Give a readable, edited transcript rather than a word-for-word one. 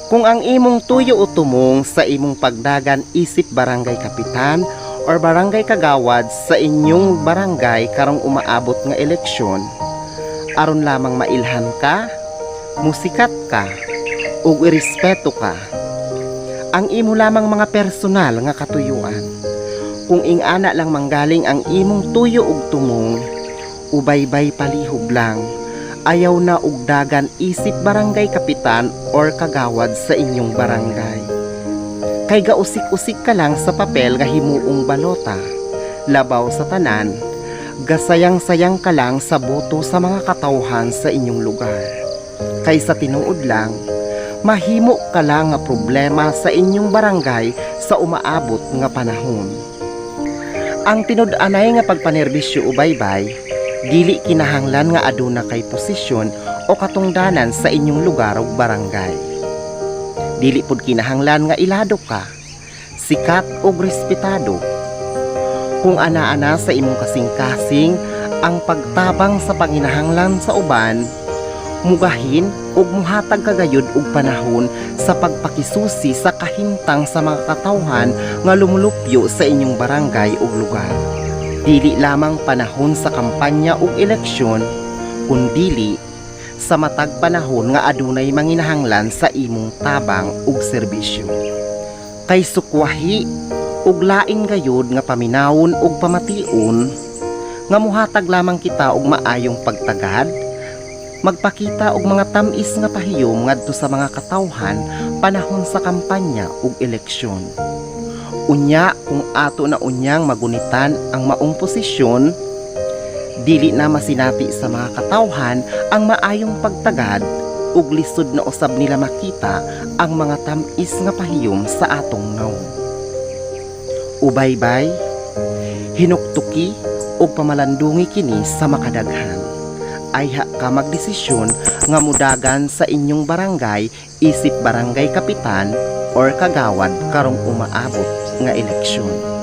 Kung ang imong tuyo o tumong sa imong pagdagan isip barangay kapitan or barangay kagawad sa inyong barangay karong umaabot nga eleksyon, aron lamang mailhan ka, musikat ka, ug irespeto ka ang imo lamang mga personal nga katuyuan. Kung ingana lang manggaling ang imong tuyo ug tumong, ubaybay palihog lang, ayaw na ug dagan isip barangay kapitan or kagawad sa inyong barangay. Kay gausik-usik ka lang sa papel nga himuong balota, labaw sa tanan, gasayang-sayang ka lang sa boto sa mga katawhan sa inyong lugar. Kay sa tinuod lang, mahimo ka lang nga problema sa inyong barangay sa umaabot nga panahon. Ang tinud-anay nga pagpanerbisyo ubaybay, dili kinahanglan nga aduna kay posisyon o katungdanan sa inyong lugar ug barangay. Dili pud kinahanglan nga ilado ka, sikat ug respetado. Kung ana-ana sa imong kasing-kasing ang pagtabang sa panginahanglan sa uban, mugahin ug muhatag kagayud og panahon sa pagpakisusi sa kahimtang sa mga katawhan nga lumulupyo sa inyong barangay ug lugar. Dili lamang panahon sa kampanya ug eleksyon, kundili sa matag panahon nga adunay manginahanglan sa imong tabang ug serbisyo. Kay sukwahi ug lain gayud nga paminawon ug pamation nga muhatag lamang kita og maayong pagtagad, magpakita og mga tamis nga pahiyom ngadto sa mga katawhan panahon sa kampanya ug eleksyon. Unya kung ato na unyang magunitan ang maong posisyon, dili na masinati sa mga katawhan ang maayong pagtagad ug lisod na usab nila makita ang mga tamis nga pahiyom sa atong naw. Ubaybay, hinuktuki ug pamalandungi kini sa makadaghan. Ayha ka magdesisyon nga mudagan sa inyong barangay isip barangay kapitan or kagawad karong umaabot nga eleksyon.